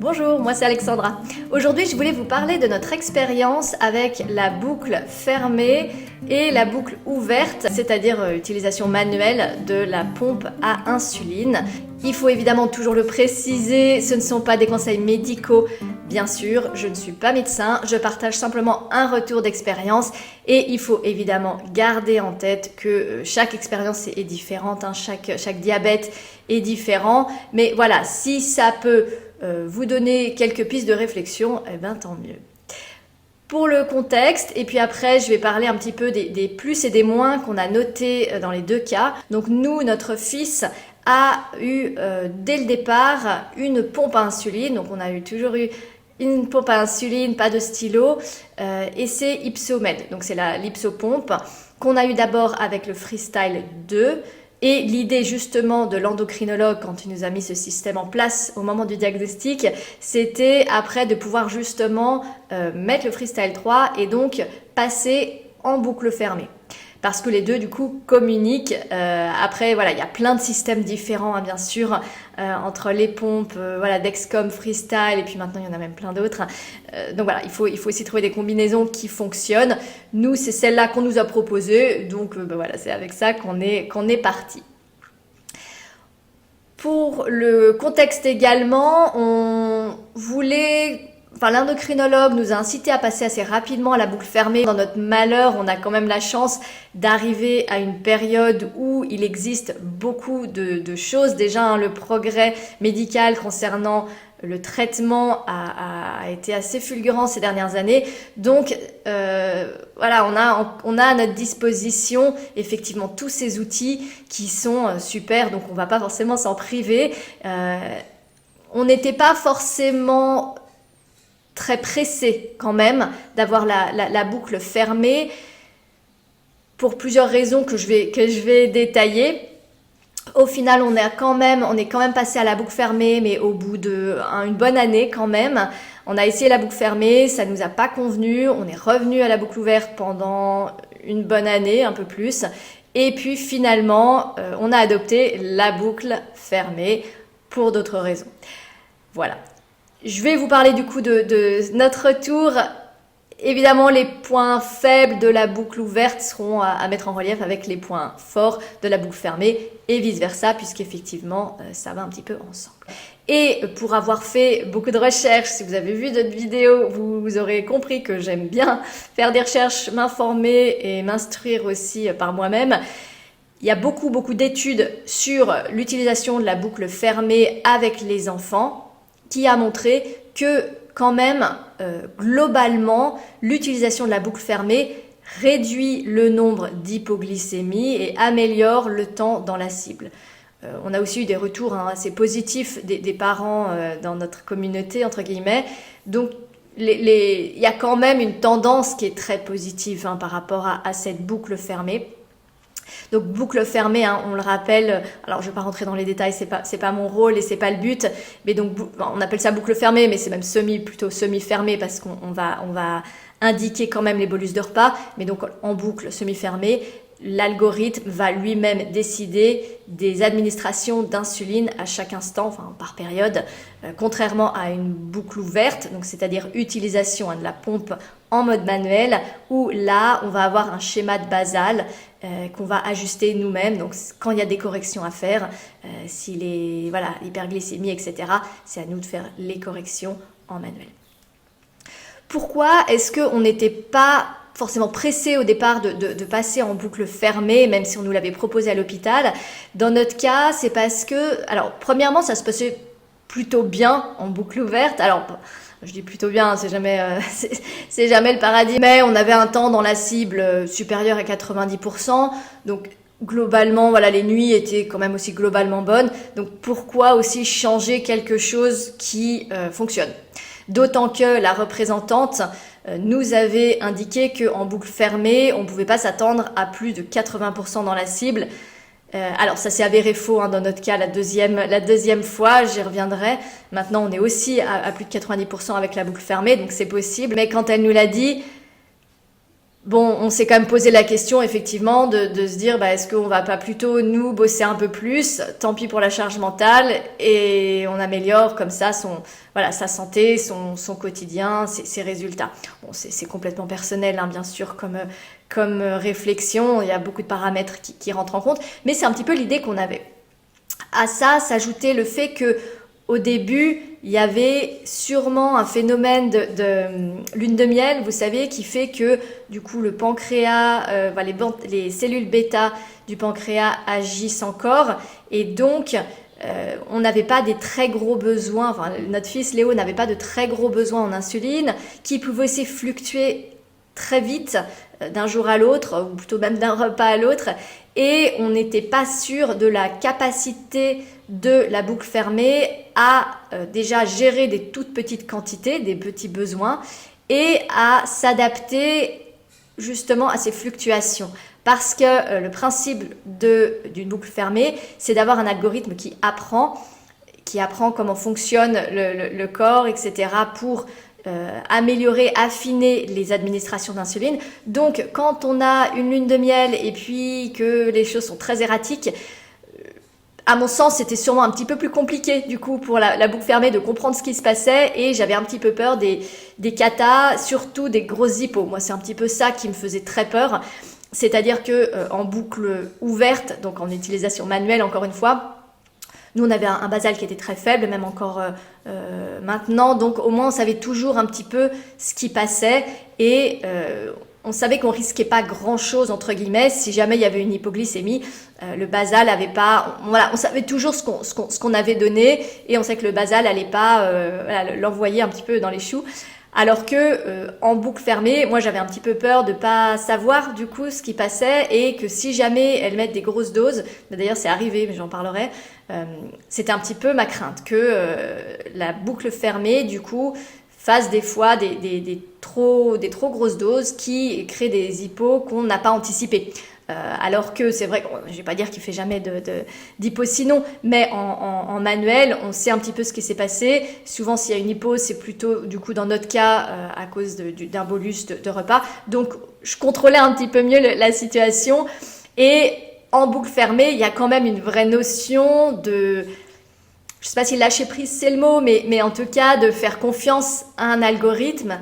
Bonjour, moi c'est Alexandra. Aujourd'hui, je voulais vous parler de notre expérience avec la boucle fermée et la boucle ouverte, c'est-à-dire utilisation manuelle de la pompe à insuline. Il faut évidemment toujours le préciser, ce ne sont pas des conseils médicaux. Bien sûr, je ne suis pas médecin, je partage simplement un retour d'expérience et il faut évidemment garder en tête que chaque expérience est différente, chaque diabète est différent. Mais voilà, si ça peut vous donner quelques pistes de réflexion, eh ben tant mieux. Pour le contexte, et puis après je vais parler un petit peu des plus et des moins qu'on a notés dans les deux cas. Donc nous, notre fils a eu dès le départ une pompe à insuline, donc on a toujours eu une pompe à insuline, pas de stylo, et c'est Ipsomed, donc c'est l'Ipsopompe qu'on a eu d'abord avec le Freestyle 2. Et l'idée justement de l'endocrinologue quand il nous a mis ce système en place au moment du diagnostic, c'était après de pouvoir justement mettre le Freestyle 3 et donc passer en boucle fermée. Parce que les deux du coup communiquent. Après voilà, il y a plein de systèmes différents hein, bien sûr entre les pompes, voilà, Dexcom, Freestyle et puis maintenant il y en a même plein d'autres. Donc voilà, il faut aussi trouver des combinaisons qui fonctionnent. Nous c'est celle-là qu'on nous a proposée, donc voilà, c'est avec ça qu'on est parti. Pour le contexte également, on voulait... Enfin, l'endocrinologue nous a incité à passer assez rapidement à la boucle fermée. Dans notre malheur, on a quand même la chance d'arriver à une période où il existe beaucoup de choses. Déjà, hein, le progrès médical concernant le traitement a été assez fulgurant ces dernières années. Donc, voilà, on a à notre disposition effectivement tous ces outils qui sont super. Donc, on ne va pas forcément s'en priver. On n'était pas forcément très pressé quand même d'avoir la boucle fermée pour plusieurs raisons que je vais détailler. Au final, on est quand même passé à la boucle fermée, mais au bout d'une bonne année quand même. On a essayé la boucle fermée, ça nous a pas convenu. On est revenu à la boucle ouverte pendant une bonne année, un peu plus. Et puis finalement, on a adopté la boucle fermée pour d'autres raisons. Voilà. Je vais vous parler du coup de notre retour. Évidemment, les points faibles de la boucle ouverte seront à mettre en relief avec les points forts de la boucle fermée et vice-versa, puisqu'effectivement, ça va un petit peu ensemble. Et pour avoir fait beaucoup de recherches, si vous avez vu d'autres vidéos, vous aurez compris que j'aime bien faire des recherches, m'informer et m'instruire aussi par moi-même. Il y a beaucoup d'études sur l'utilisation de la boucle fermée avec les enfants, qui a montré que quand même, globalement, l'utilisation de la boucle fermée réduit le nombre d'hypoglycémies et améliore le temps dans la cible. On a aussi eu des retours assez positifs des parents dans notre communauté, entre guillemets. Donc, il y a quand même une tendance qui est très positive par rapport à cette boucle fermée. Donc boucle fermée, hein, on le rappelle, alors je ne vais pas rentrer dans les détails, c'est pas mon rôle et c'est pas le but, mais donc on appelle ça boucle fermée, mais c'est même plutôt semi-fermée parce qu'on va indiquer quand même les bolus de repas, mais donc en boucle semi-fermée, l'algorithme va lui-même décider des administrations d'insuline à chaque instant, enfin par période, contrairement à une boucle ouverte, donc c'est-à-dire utilisation de la pompe en mode manuel, où là on va avoir un schéma de basal qu'on va ajuster nous-mêmes. Donc quand il y a des corrections à faire, si l'hyperglycémie, etc., c'est à nous de faire les corrections en manuel. Pourquoi est-ce qu'on n'était pas forcément pressé au départ de passer en boucle fermée, même si on nous l'avait proposé à l'hôpital? Dans notre cas, c'est parce que, alors premièrement, ça se passait plutôt bien en boucle ouverte. Alors, je dis plutôt bien, c'est jamais le paradis, mais on avait un temps dans la cible supérieur à 90%, donc globalement, voilà, les nuits étaient quand même aussi globalement bonnes, donc pourquoi aussi changer quelque chose qui fonctionne? D'autant que la représentante nous avait indiqué qu'en boucle fermée, on ne pouvait pas s'attendre à plus de 80% dans la cible. Alors ça s'est avéré faux dans notre cas la deuxième fois, j'y reviendrai. Maintenant on est aussi à plus de 90% avec la boucle fermée, donc c'est possible. Mais quand elle nous l'a dit, Bon, on s'est quand même posé la question, effectivement, de se dire, est-ce qu'on va pas plutôt, nous, bosser un peu plus, tant pis pour la charge mentale, et on améliore comme ça sa santé, son quotidien, ses résultats. Bon, c'est complètement personnel, hein, bien sûr, comme réflexion, il y a beaucoup de paramètres qui rentrent en compte, mais c'est un petit peu l'idée qu'on avait. À ça s'ajoutait le fait que, au début, il y avait sûrement un phénomène de lune de miel, vous savez, qui fait que du coup le pancréas, les cellules bêta du pancréas agissent encore, et donc on n'avait pas des très gros besoins, enfin notre fils Léo n'avait pas de très gros besoins en insuline, qui pouvaient aussi fluctuer très vite d'un jour à l'autre, ou plutôt même d'un repas à l'autre, et on n'était pas sûr de la capacité de la boucle fermée à déjà gérer des toutes petites quantités, des petits besoins, et à s'adapter justement à ces fluctuations. Parce que le principe d'une boucle fermée, c'est d'avoir un algorithme qui apprend comment fonctionne le corps, etc., pour améliorer, affiner les administrations d'insuline. Donc, quand on a une lune de miel et puis que les choses sont très erratiques, à mon sens, c'était sûrement un petit peu plus compliqué, du coup, pour la boucle fermée de comprendre ce qui se passait, et j'avais un petit peu peur des catas, surtout des grosses hippos. Moi, c'est un petit peu ça qui me faisait très peur. C'est-à-dire que en boucle ouverte, donc en utilisation manuelle, encore une fois, nous, on avait un basal qui était très faible, même encore maintenant. Donc, au moins, on savait toujours un petit peu ce qui passait, et on savait qu'on risquait pas grand-chose, entre guillemets, si jamais il y avait une hypoglycémie. Le basal avait pas... Voilà, on savait toujours ce qu'on avait donné, et on sait que le basal allait pas l'envoyer un petit peu dans les choux. Alors que en boucle fermée, moi j'avais un petit peu peur de pas savoir du coup ce qui passait, et que si jamais elles mettent des grosses doses, d'ailleurs c'est arrivé mais j'en parlerai, c'était un petit peu ma crainte que la boucle fermée du coup fasse des fois des trop grosses doses qui créent des hypos qu'on n'a pas anticipées. Alors que c'est vrai, je vais pas dire qu'il fait jamais d'hypo sinon, mais en manuel, on sait un petit peu ce qui s'est passé. Souvent, s'il y a une hypo, c'est plutôt, du coup, dans notre cas, à cause d'un bolus de repas. Donc, je contrôlais un petit peu mieux la situation. Et en boucle fermée, il y a quand même une vraie notion de... Je sais pas si lâcher prise, c'est le mot, mais en tout cas, de faire confiance à un algorithme.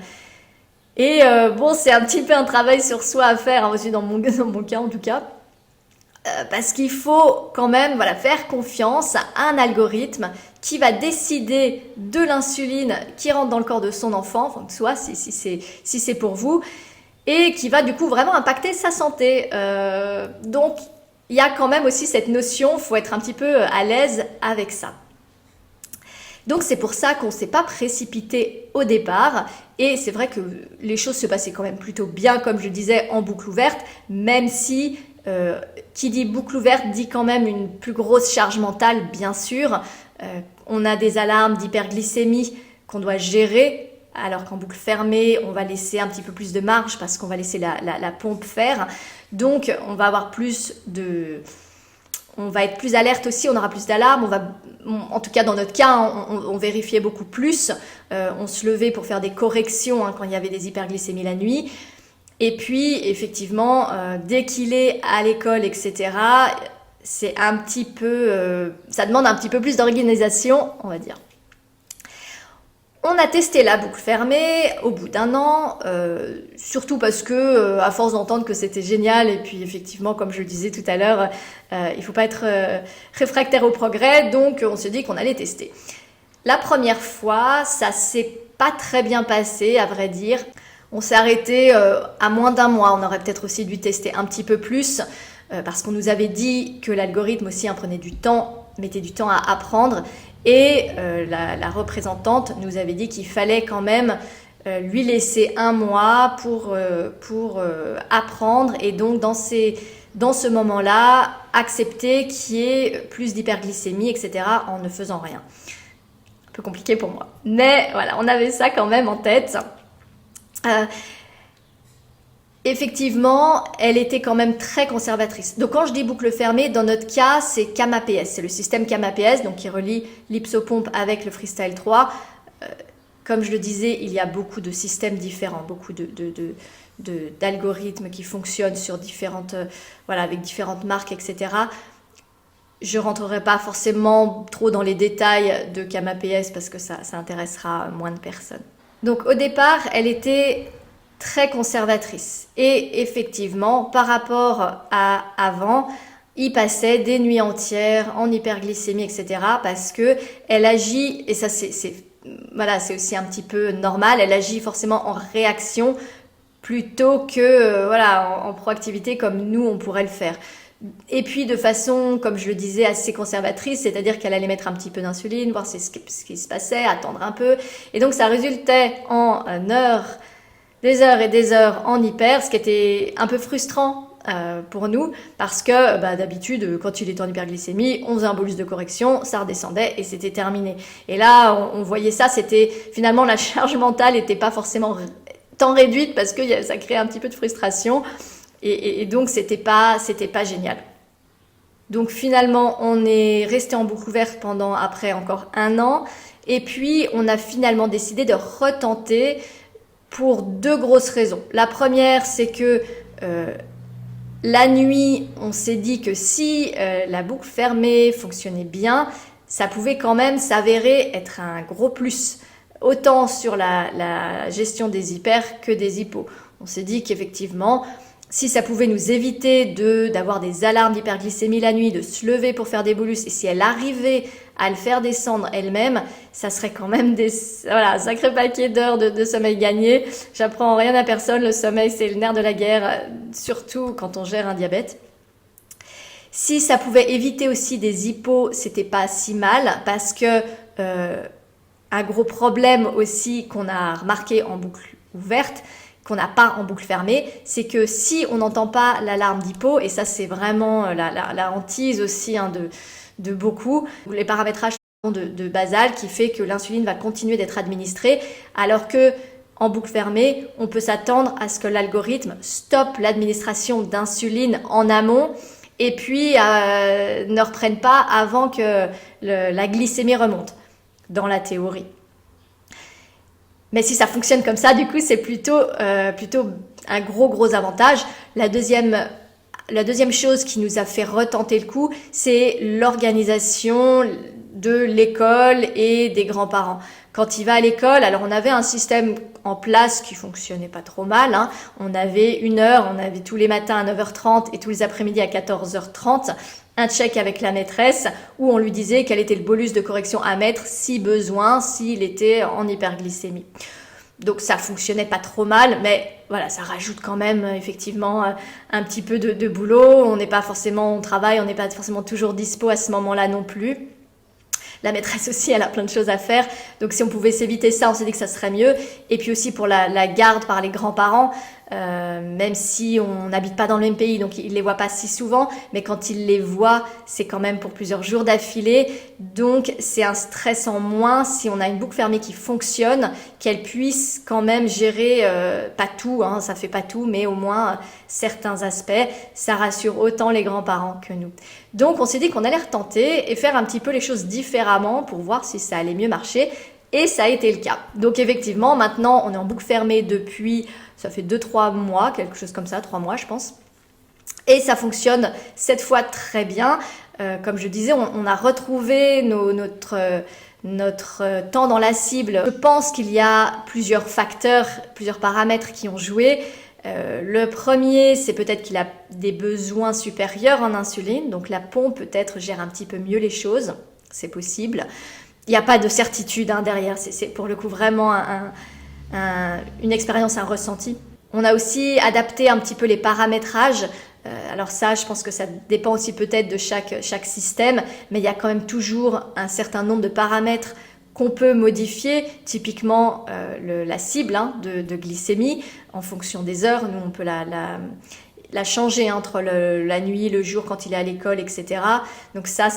Et bon, c'est un petit peu un travail sur soi à faire, hein, aussi dans mon cas en tout cas, parce qu'il faut quand même faire confiance à un algorithme qui va décider de l'insuline qui rentre dans le corps de son enfant, enfin de soi si c'est pour vous, et qui va du coup vraiment impacter sa santé. Donc il y a quand même aussi cette notion, il faut être un petit peu à l'aise avec ça. Donc c'est pour ça qu'on ne s'est pas précipité au départ, et c'est vrai que les choses se passaient quand même plutôt bien, comme je disais, en boucle ouverte, même si qui dit boucle ouverte dit quand même une plus grosse charge mentale, bien sûr. On a des alarmes d'hyperglycémie qu'on doit gérer, alors qu'en boucle fermée, on va laisser un petit peu plus de marge parce qu'on va laisser la pompe faire. Donc on va avoir on va être plus alerte aussi, on aura plus d'alarmes, en tout cas dans notre cas, on vérifiait beaucoup plus, on se levait pour faire des corrections quand il y avait des hyperglycémies la nuit, et puis effectivement, dès qu'il est à l'école, etc., c'est un petit peu, ça demande un petit peu plus d'organisation, on va dire. On a testé la boucle fermée au bout d'un an, surtout parce que, à force d'entendre que c'était génial, et puis effectivement, comme je le disais tout à l'heure, il faut pas être réfractaire au progrès, donc on s'est dit qu'on allait tester. La première fois, ça s'est pas très bien passé, à vrai dire. On s'est arrêté à moins d'un mois, on aurait peut-être aussi dû tester un petit peu plus, parce qu'on nous avait dit que l'algorithme aussi mettait du temps à apprendre. Et la représentante nous avait dit qu'il fallait quand même lui laisser un mois pour apprendre, et donc dans ce moment-là, accepter qu'il y ait plus d'hyperglycémie, etc., en ne faisant rien. Un peu compliqué pour moi. Mais voilà, on avait ça quand même en tête. Effectivement, elle était quand même très conservatrice. Donc quand je dis boucle fermée, dans notre cas, c'est CAM-APS. C'est le système CAM-APS, donc qui relie l'Ipsopompe avec le Freestyle 3. Comme je le disais, il y a beaucoup de systèmes différents, beaucoup d'algorithmes qui fonctionnent sur différentes, avec différentes marques, etc. Je ne rentrerai pas forcément trop dans les détails de CamAPS parce que ça intéressera moins de personnes. Donc au départ, elle était très conservatrice. Et effectivement, par rapport à avant, il passait des nuits entières en hyperglycémie, etc. parce que elle agit, et ça c'est aussi un petit peu normal, elle agit forcément en réaction plutôt que en proactivité comme nous on pourrait le faire. Et puis de façon, comme je le disais, assez conservatrice, c'est-à-dire qu'elle allait mettre un petit peu d'insuline, voir ce qui se passait, attendre un peu. Et donc ça résultait en des heures et des heures en hyper, ce qui était un peu frustrant pour nous, parce que d'habitude, quand il était en hyperglycémie, on faisait un bolus de correction, ça redescendait et c'était terminé. Et là, on voyait ça, c'était finalement la charge mentale n'était pas forcément tant réduite parce que ça créait un petit peu de frustration. Et donc, c'était pas génial. Donc, finalement, on est resté en boucle ouverte pendant, après encore 1 an. Et puis, on a finalement décidé de retenter pour 2 grosses raisons. La première, c'est que la nuit, on s'est dit que si la boucle fermée fonctionnait bien, ça pouvait quand même s'avérer être un gros plus, autant sur la gestion des hyper que des hypos. On s'est dit qu'effectivement, si ça pouvait nous éviter d'avoir des alarmes d'hyperglycémie la nuit, de se lever pour faire des bolus, et si elle arrivait à le faire descendre elle-même, ça serait quand même un sacré paquet d'heures de sommeil gagné. J'apprends rien à personne, le sommeil c'est le nerf de la guerre, surtout quand on gère un diabète. Si ça pouvait éviter aussi des hypos, c'était pas si mal, parce que un gros problème aussi qu'on a remarqué en boucle ouverte, qu'on n'a pas en boucle fermée, c'est que si on n'entend pas l'alarme d'hypo, et ça c'est vraiment la hantise aussi de beaucoup, les paramétrages de basal qui fait que l'insuline va continuer d'être administrée, alors que en boucle fermée, on peut s'attendre à ce que l'algorithme stoppe l'administration d'insuline en amont et puis ne reprenne pas avant que la glycémie remonte, dans la théorie. Mais si ça fonctionne comme ça, du coup, c'est plutôt un gros avantage. La deuxième chose qui nous a fait retenter le coup, c'est l'organisation de l'école et des grands-parents. Quand il va à l'école, alors on avait un système en place qui fonctionnait pas trop mal, hein. On avait 1 heure, on avait tous les matins à 9h30 et tous les après-midi à 14h30, un check avec la maîtresse où on lui disait quel était le bolus de correction à mettre si besoin, s'il était en hyperglycémie. Donc ça fonctionnait pas trop mal, mais voilà, ça rajoute quand même effectivement un petit peu de boulot. On n'est pas forcément au travail, on n'est pas forcément toujours dispo à ce moment-là non plus. La maîtresse aussi, elle a plein de choses à faire. Donc si on pouvait s'éviter ça, on s'est dit que ça serait mieux. Et puis aussi pour la garde par les grands-parents, même si on n'habite pas dans le même pays, donc ils les voient pas si souvent, mais quand ils les voient, c'est quand même pour plusieurs jours d'affilée. Donc c'est un stress en moins si on a une boucle fermée qui fonctionne, qu'elle puisse quand même gérer, pas tout, hein, ça fait pas tout, mais au moins certains aspects. Ça rassure autant les grands-parents que nous. Donc on s'est dit qu'on allait retenter et faire un petit peu les choses différemment pour voir si ça allait mieux marcher. Et ça a été le cas. Donc effectivement, maintenant, on est en boucle fermée depuis, ça fait 2-3 mois, quelque chose comme ça, 3 mois je pense. Et ça fonctionne cette fois très bien. Comme je disais, on a retrouvé notre temps dans la cible. Je pense qu'il y a plusieurs facteurs, plusieurs paramètres qui ont joué. Le premier, c'est peut-être qu'il a des besoins supérieurs en insuline. Donc la pompe peut-être gère un petit peu mieux les choses. C'est possible. Il n'y a pas de certitude derrière, c'est pour le coup vraiment une expérience, un ressenti. On a aussi adapté un petit peu les paramétrages. Alors ça, je pense que ça dépend aussi peut-être de chaque système, mais il y a quand même toujours un certain nombre de paramètres qu'on peut modifier, typiquement la cible de glycémie en fonction des heures. Nous, on peut la changer entre la nuit, le jour, quand il est à l'école, etc. Donc ça,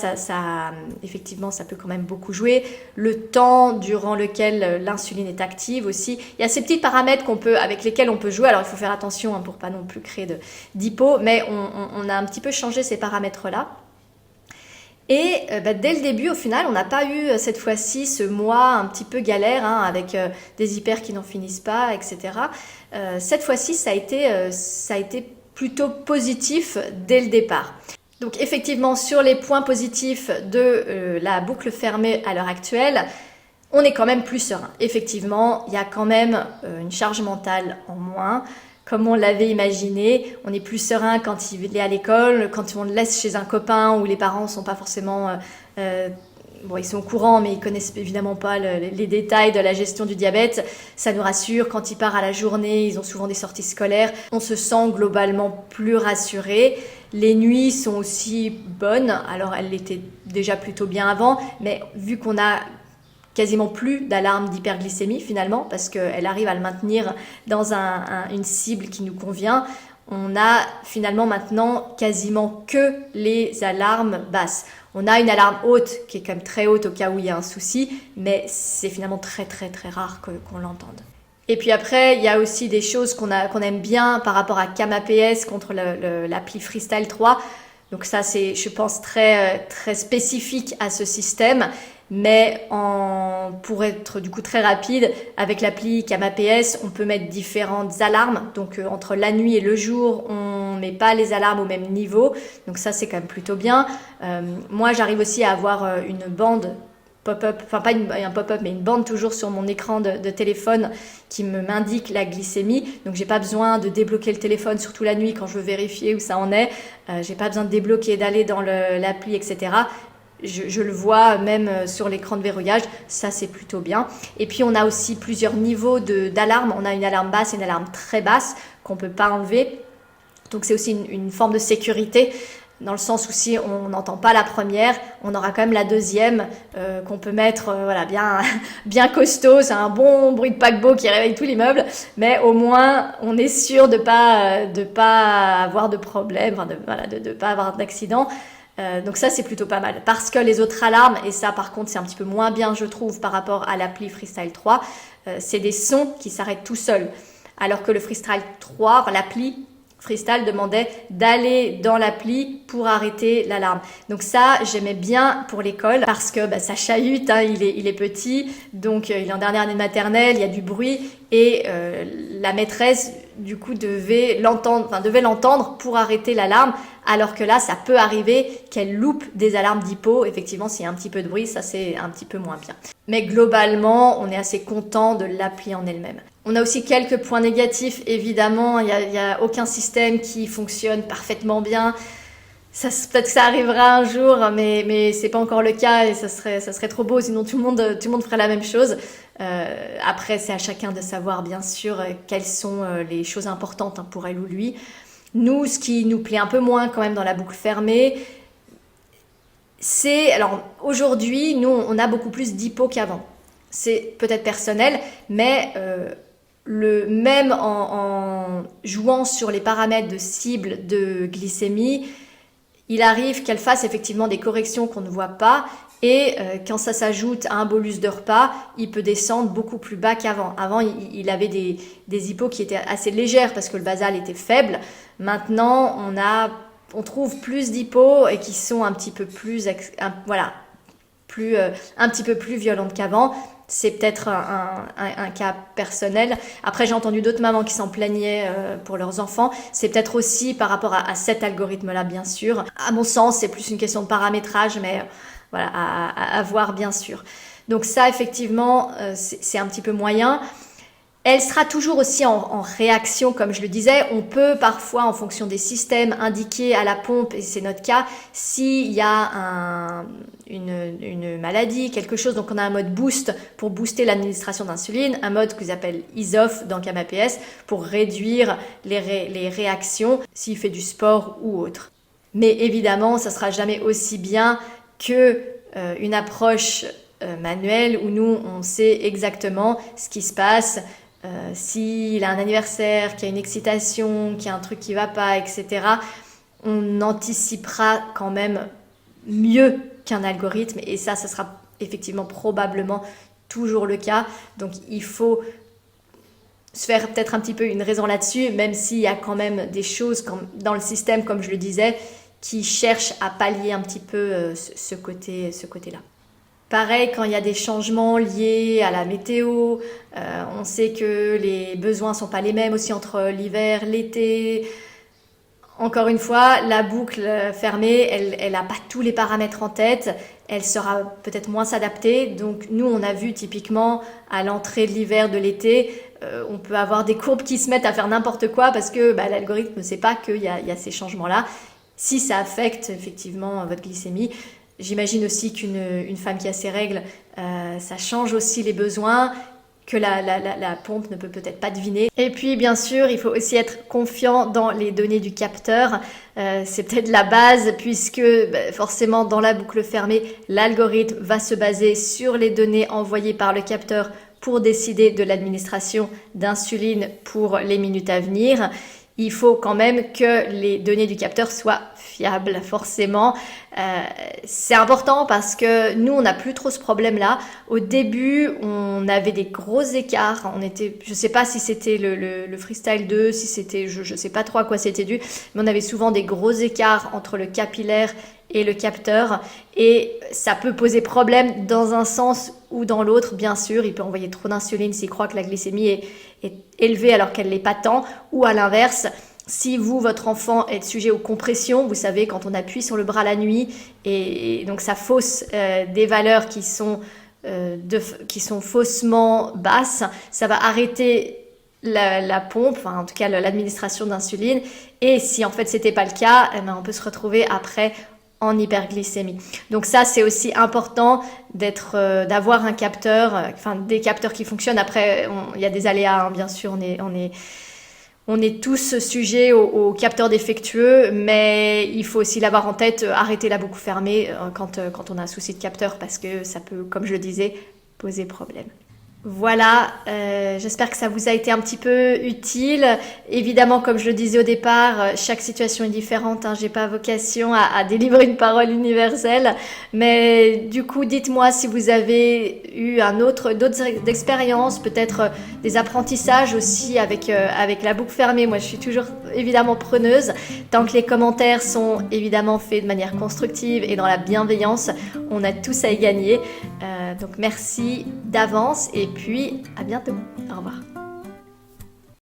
effectivement, ça peut quand même beaucoup jouer. Le temps durant lequel l'insuline est active aussi. Il y a ces petits paramètres avec lesquels on peut jouer. Alors, il faut faire attention pour pas non plus créer d'hypo, mais on a un petit peu changé ces paramètres-là. Et dès le début, au final, on n'a pas eu cette fois-ci ce mois un petit peu galère, hein, avec des hyper qui n'en finissent pas, etc. Cette fois-ci, ça a été plutôt positif dès le départ. Donc effectivement, sur les points positifs de la boucle fermée à l'heure actuelle, on est quand même plus serein. Effectivement, il y a quand même une charge mentale en moins. Comme on l'avait imaginé, on est plus serein quand il est à l'école, quand on le laisse chez un copain où les parents sont pas forcément... bon, ils sont au courant, mais ils connaissent évidemment pas les détails de la gestion du diabète. Ça nous rassure. Quand il part à la journée, ils ont souvent des sorties scolaires. On se sent globalement plus rassuré. Les nuits sont aussi bonnes. Alors, elles l'étaient déjà plutôt bien avant, mais vu qu'on a quasiment plus d'alarme d'hyperglycémie finalement, parce qu'elle arrive à le maintenir dans une cible qui nous convient, on a finalement maintenant quasiment que les alarmes basses. On a une alarme haute qui est quand même très haute au cas où il y a un souci, mais c'est finalement très très très rare qu'on l'entende. Et puis après, il y a aussi des choses qu'on aime bien par rapport à CamAPS contre l'appli Freestyle 3. Donc ça, c'est, je pense, très, très spécifique à ce système. Mais pour être du coup très rapide, avec l'appli CamAPS, on peut mettre différentes alarmes. Donc entre la nuit et le jour, on met pas les alarmes au même niveau. Donc ça, c'est quand même plutôt bien. Moi, j'arrive aussi à avoir une bande pop-up, enfin pas un pop-up, mais une bande toujours sur mon écran de téléphone qui m'indique la glycémie. Donc j'ai pas besoin de débloquer le téléphone, surtout la nuit quand je veux vérifier où ça en est. J'ai pas besoin de débloquer, d'aller dans l'appli, etc. Je le vois même sur l'écran de verrouillage, ça c'est plutôt bien. Et puis on a aussi plusieurs niveaux d'alarme. On a une alarme basse et une alarme très basse qu'on peut pas enlever. Donc c'est aussi une forme de sécurité, dans le sens où si on n'entend pas la première, on aura quand même la deuxième qu'on peut mettre voilà, bien costaud. C'est un bon bruit de paquebot qui réveille tout l'immeuble, mais au moins on est sûr de pas avoir de problème, enfin de pas avoir d'accident. Donc ça c'est plutôt pas mal, parce que les autres alarmes, et ça par contre c'est un petit peu moins bien je trouve par rapport à l'appli Freestyle 3, c'est des sons qui s'arrêtent tout seuls, alors que le Freestyle 3, enfin, l'appli Freestyle demandait d'aller dans l'appli pour arrêter l'alarme. Donc ça, j'aimais bien pour l'école parce que ça chahute, hein, il est petit, donc il est en dernière année de maternelle, il y a du bruit et la maîtresse du coup devait l'entendre pour arrêter l'alarme, alors que là, ça peut arriver qu'elle loupe des alarmes d'hypo. Effectivement, s'il y a un petit peu de bruit, ça c'est un petit peu moins bien. Mais globalement, on est assez content de l'appli en elle-même. On a aussi quelques points négatifs, évidemment. Il y a aucun système qui fonctionne parfaitement bien. Peut-être que ça arrivera un jour, mais c'est pas encore le cas et ça serait trop beau, sinon tout le monde ferait la même chose. Après, c'est à chacun de savoir, bien sûr, quelles sont les choses importantes pour elle ou lui. Nous, ce qui nous plaît un peu moins quand même dans la boucle fermée, alors aujourd'hui, nous, on a beaucoup plus d'hypo qu'avant. C'est peut-être personnel, mais même en jouant sur les paramètres de cible de glycémie, il arrive qu'elle fasse effectivement des corrections qu'on ne voit pas, et quand ça s'ajoute à un bolus de repas, il peut descendre beaucoup plus bas qu'avant. Avant, il avait des hypos qui étaient assez légères parce que le basal était faible. Maintenant, on trouve plus d'hypos et qui sont un petit peu plus, un petit peu plus violentes qu'avant. C'est peut-être un cas personnel. Après, j'ai entendu d'autres mamans qui s'en plaignaient pour leurs enfants. C'est peut-être aussi par rapport à cet algorithme-là, bien sûr. À mon sens, c'est plus une question de paramétrage, mais voilà, à voir, bien sûr. Donc ça, effectivement, c'est un petit peu moyen. Elle sera toujours aussi en réaction, comme je le disais. On peut parfois, en fonction des systèmes, indiquer à la pompe, et c'est notre cas, s'il y a une maladie, quelque chose. Donc on a un mode boost pour booster l'administration d'insuline, un mode qu'ils appellent ISOF dans CamAPS pour réduire les réactions s'il fait du sport ou autre. Mais évidemment, ça sera jamais aussi bien que une approche manuelle où nous, on sait exactement ce qui se passe. S'il a un anniversaire, qu'il y a une excitation, qu'il y a un truc qui va pas, etc., on anticipera quand même mieux qu'un algorithme, et ça sera effectivement probablement toujours le cas. Donc il faut se faire peut-être un petit peu une raison là-dessus, même s'il y a quand même des choses dans le système, comme je le disais, qui cherchent à pallier un petit peu ce côté-là. Pareil, quand il y a des changements liés à la météo, on sait que les besoins ne sont pas les mêmes aussi entre l'hiver, l'été. Encore une fois, la boucle fermée, elle n'a pas tous les paramètres en tête, elle saura peut-être moins s'adapter. Donc nous, on a vu typiquement à l'entrée de l'hiver, de l'été, on peut avoir des courbes qui se mettent à faire n'importe quoi parce que l'algorithme ne sait pas qu'il y a ces changements-là. Si ça affecte effectivement votre glycémie, j'imagine aussi qu'une femme qui a ses règles, ça change aussi les besoins que la pompe ne peut peut-être pas deviner. Et puis bien sûr, il faut aussi être confiant dans les données du capteur. C'est peut-être la base puisque forcément dans la boucle fermée, l'algorithme va se baser sur les données envoyées par le capteur pour décider de l'administration d'insuline pour les minutes à venir. Il faut quand même que les données du capteur soient fiables, forcément. C'est important parce que nous, on n'a plus trop ce problème-là. Au début, on avait des gros écarts. Je sais pas si c'était le Freestyle 2, si c'était, je sais pas trop à quoi c'était dû, mais on avait souvent des gros écarts entre le capillaire et le capteur. Et ça peut poser problème dans un sens ou dans l'autre, bien sûr. Il peut envoyer trop d'insuline s'il croit que la glycémie est élevée alors qu'elle l'est pas tant, ou à l'inverse. Si vous, votre enfant, êtes sujet aux compressions, vous savez, quand on appuie sur le bras la nuit, et donc ça fausse des valeurs qui sont faussement basses, ça va arrêter la pompe, enfin, en tout cas l'administration d'insuline. Et si en fait c'était pas le cas, on peut se retrouver après en hyperglycémie. Donc ça, c'est aussi important d'avoir un capteur, des capteurs qui fonctionnent. Après, il y a des aléas, hein, bien sûr, on est tous sujets aux capteurs défectueux, mais il faut aussi l'avoir en tête, arrêter la boucle fermée quand on a un souci de capteur, parce que ça peut, comme je le disais, poser problème. Voilà, j'espère que ça vous a été un petit peu utile. Évidemment, comme je le disais au départ, chaque situation est différente, hein. J'ai pas vocation à délivrer une parole universelle, mais du coup, dites-moi si vous avez eu d'autres expériences, peut-être des apprentissages aussi avec la boucle fermée. Moi, je suis toujours évidemment preneuse. Tant que les commentaires sont évidemment faits de manière constructive et dans la bienveillance, on a tous à y gagner. Donc merci d'avance et puis à bientôt. Au revoir.